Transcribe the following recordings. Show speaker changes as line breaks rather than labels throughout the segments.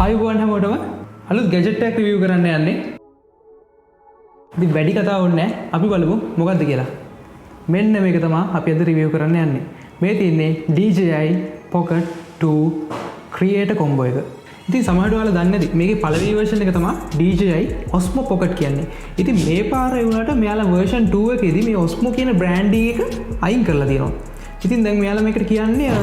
ආයුබෝවන් හැමෝටම අලුත් ගැජට් එකක් රිවිව් කරන්න යන්නේ. ඉතින් වැඩි කතා ඕනේ නැහැ. අපි බලමු මොකද්ද කියලා. මෙන්න මේක තමයි අපි අද රිවිව් කරන්න යන්නේ. මේ තියෙන්නේ DJI Pocket 2 Creator Combo එක. ඉතින් සමහරවිට ඔයාලා දන්නේ නැති මේකේ පළවෙනි version එක තමයි DJI Osmo Pocket කියන්නේ. ඉතින් මේ පාර ඒ වුණාට මෙයාලා version 2 එකේදී මේ Osmo කියන branding එක අයින් කරලා තියෙනවා. ඉතින් දැන් මෙයාලා මේකට කියන්නේ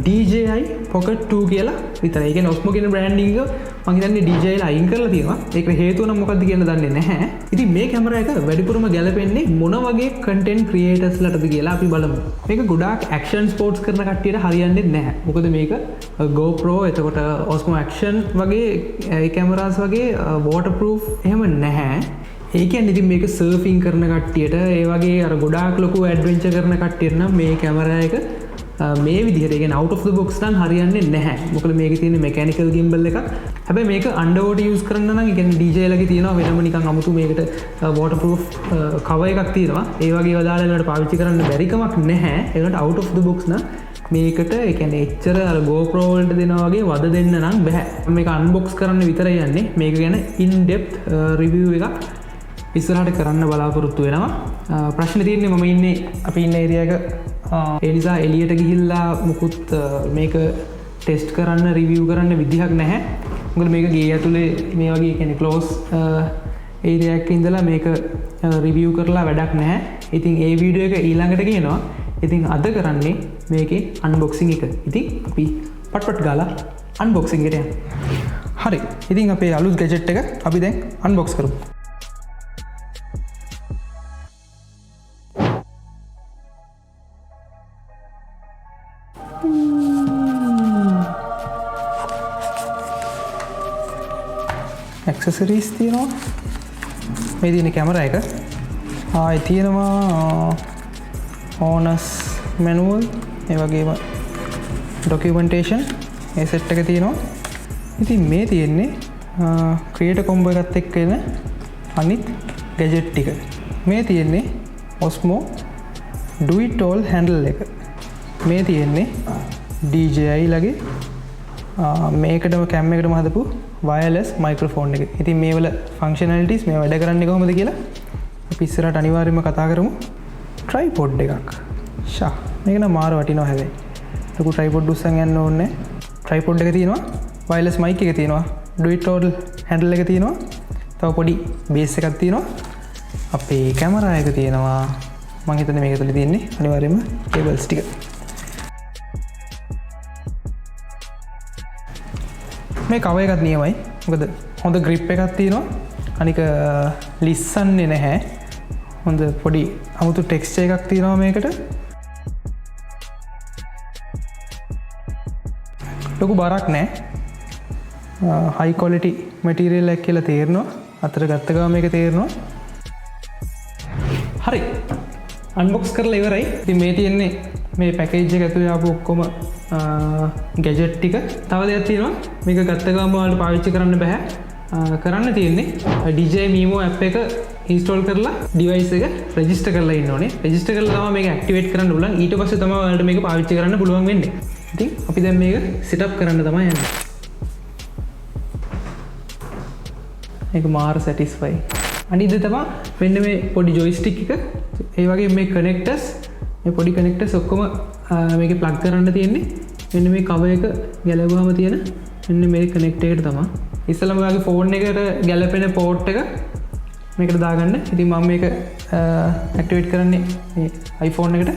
DJI Pocket 2 කියලා විතරයි. ඒ කියන්නේ Osmo කියන branding එක මම හිතන්නේ DJI ලා අයින් කරලා තියෙනවා. ඒකට හේතුව නම් මොකක්ද කියලා දන්නේ නැහැ. ඉතින් මේ කැමරා එක වැඩිපුරම ගැලපෙන්නේ මොන වගේ content creators ලටද කියලා අපි බලමු. මේක ගොඩාක් action sports කරන කට්ටියට හරියන්නේ නැහැ. මොකද මේක GoPro එතකොට Osmo Action වගේ ඒ කැමරාස් වගේ waterproof එහෙම නැහැ. ඒ කියන්නේ ඉතින් මේක සර්ෆින් කරන කට්ටියට ඒ වගේ අර ගොඩාක් ලොකු ඇඩ්වෙන්චර් කරන කට්ටියට නම් මේ කැමරා එක මේ විදිහට කියන්නේ out of the box නම් හරියන්නේ නැහැ. මොකද මේකේ තියෙන mechanical gimbal එකක්. හැබැයි මේක underwater use කරන්න නම් ඒ කියන්නේ DJI ලගේ තියෙනවා වෙනම නිකන් අමුතු මේකට waterproof cover එකක් තියෙනවා. ඒ වගේ වදාළ වලට පාවිච්චි කරන්න බැරි කමක් නැහැ. ඒකට out of the box නම් මේකට ඒ කියන්නේ එච්චර අර GoPro වලට දෙනවා වගේ වද දෙන්න නම් බෑ. මේක unbox කරන්න විතරයි යන්නේ. මේක ගැන in depth review එකක් ඉස්සරහට කරන්න බලාපොරොත්තු වෙනවා. ප්‍රශ්නේ තියෙන්නේ මම ඉන්නේ අපි ඉන්න ඒරියා එක ඒ නිසා එළියට ගිහිල්ලා මුකුත් මේක ටෙස්ට් කරන්න රිවිව් කරන්න විදිහක් නැහැ. මොකද මේක ගේ ඇතුලේ මේ වගේ කියන්නේ ක්ලෝස් ඒරියා එකක ඉඳලා මේක රිවිව් කරලා වැඩක් නැහැ. ඉතින් ඒ වීඩියෝ එක ඊළඟට ගේනවා. ඉතින් අද කරන්නේ මේකේ අන්බොක්සිං එක. ඉතින් අපි පට්පට් ගාලා අන්බොක්සිං එකට යමු. හරි. ඉතින් අපේ අලුත් ගැජට් එක අපි දැන් අන්බොක්ස් කරමු. accessories තියෙනවා. මේ තියෙන කැමරා එක. ආයි තියෙනවා owners manual ඒ වගේම documentation මේ සෙට් එක තියෙනවා. ඉතින් මේ තියෙන්නේ creator combo එකත් එක්ක එන අනිත් gadget ටික. මේ තියෙන්නේ Osmo do it all handle එක. මේ තියෙන්නේ DJI ලගේ මේකටම කැම් එකටම හදපු wireless microphone එක. ඉතින් මේ වල functionalities මේ වැඩ කරන්නේ කොහොමද කියලා අපි ඉස්සරහට අනිවාර්යයෙන්ම කතා කරමු. tripod එකක්. ෂා මේක නම් මාර වටිනවා හැබැයි. ලොකු tripod උස්සන් යන්න ඕනේ. tripod එක තියෙනවා. wireless mic එක තියෙනවා. do it all handle එක තියෙනවා. තව පොඩි base එකක් තියෙනවා. අපේ කැමරා එක තියෙනවා. මම හිතන්නේ මේක තුල තියෙන්නේ අනිවාර්යයෙන්ම cables ටික. මේ කවර් එකත් නියමයි. මොකද හොඳ grip එකක් තියෙනවා. අනික ලිස්සන්නේ නැහැ. හොඳ පොඩි අමුතු texture එකක් තියෙනවා මේකට. ලොකු බරක් නැහැ. high quality material එකක් කියලා තේරෙනවා. අතට ගත්ත ගමන් මේක තේරෙනවා. හරි. unbox කරලා ඉවරයි. ඉතින් මේ තියෙන්නේ මේ package එක ඇතුලේ ආපු ඔක්කොම ගැජට් ටික. තව දෙයක් තියෙනවා. මේක ගත්ත ගමන් ඔයාලට පාවිච්චි කරන්න බෑ. කරන්න තියෙන්නේ DJI Mimo app එක install කරලා device එක register කරලා ඉන්න ඕනේ. register කරලා තමයි මේක activate කරන්න පුළුවන්. ඊට පස්සේ තමයි ඔයාලට මේක පාවිච්චි කරන්න පුළුවන් වෙන්නේ. ඉතින් අපි දැන් මේක set up කරන්න තමයි යන්නේ. මේක මාර satisfy. අනිත් දේ තමයි මෙන්න මේ පොඩි joystick එක. ඒ වගේ මේ connectors මේ පොඩි connectors ඔක්කොම මේකේ plug කරන්න තියෙන්නේ. මෙන්න මේ cover එක ගැලවුවාම තියෙන මෙන්න මේ connector එකට තමයි. ඉස්සෙල්ලාම ඔයාගේ phone එකට ගැලපෙන port එක මේකට දාගන්න. ඉතින් මම මේක activate කරන්නේ මේ iPhone එකට.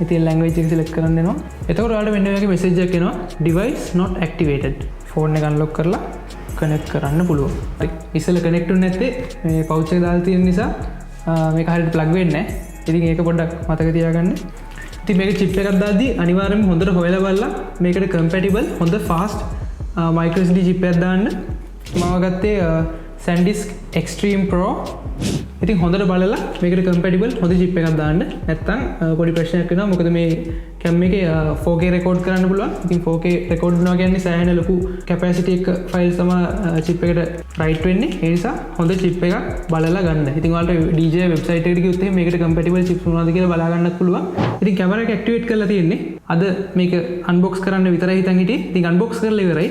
ඉතින් language එක select කරන්න වෙනවා. එතකොට ඔයාලට මෙන්න මේ වගේ message එකක් එනවා. Device not activated. phone එක unlock කරලා connect කරන්න පුළුවන්. හරි. ඉස්සෙල්ලා connect වෙන්නේ නැත්තේ මේ pouch එක දාලා තියෙන නිසා මේක හරියට plug වෙන්නේ නැහැ. ඉතින් ඒක පොඩ්ඩක් මතක තියාගන්න. ඉතින් මේක chip එකක් දාද්දී අනිවාර්යයෙන්ම හොඳට හොයලා බලලා මේකට compatible හොඳ fast micro SD chip එකක් දාන්න. මම ගත්තේ SanDisk Extreme Pro ඉතින් හොඳට බලලා මේකට කම්පැටිබල් හොඳ චිප් එකක් දාන්න. නැත්නම් පොඩි ප්‍රශ්නයක් වෙනවා. මොකද මේ කැම් එකේ 4K රෙකෝඩ් කරන්න පුළුවන්. ඉතින් 4K රෙකෝඩ් කරනවා කියන්නේ සෑහෙන ලොකු කැපැසිටි එක ෆයිල්ස් තමයි චිප් එකට රයිට් වෙන්නේ. ඒ නිසා හොඳ චිප් එකක් බලලා ගන්න. ඉතින් ඔයාලට DJI වෙබ්සයිට් එකට ගියොත් එහෙනම් මේකට කම්පැටිබල් චිප්ස් මොනවද කියලා බලා ගන්නත් පුළුවන්. ඉතින් කැමරා එක ඇක්ටිවේට් කරලා තියෙන්නේ. අද මේක අන්බොක්ස් කරන්න විතරයි හිතන් හිටියේ. ඉතින් අන්බොක්ස් කරලා ඉවරයි.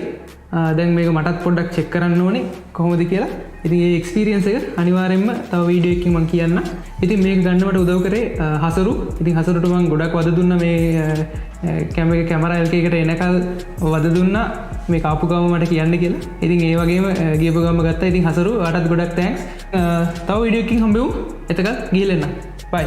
දැන් මේක මටත් පොඩ්ඩක් චෙක් කරන්න ඕනේ කොහොමද කියලා. ඉතින් ඒ එක්ස්පීරියන්ස් එක අනිවාර්යෙන්ම තව වීඩියෝ එකකින් මම කියන්න. ඉතින් මේක ගන්න මට උදව් කරේ හසරු. ඉතින් හසරුට මම ගොඩක් වද දුන්නා මේ කැමරා LK එකට එනකල් වද දුන්නා මේ කාපු ගම මට කියන්න කියලා. ඉතින් ඒ වගේම ගියපු ගම ගත්තා. ඉතින් හසරු ඔයාටත් ගොඩක් තෑන්ක්ස්. තව වීඩියෝ එකකින් හම්බෙමු. එතකල් ගිහලා එන්න. බයි.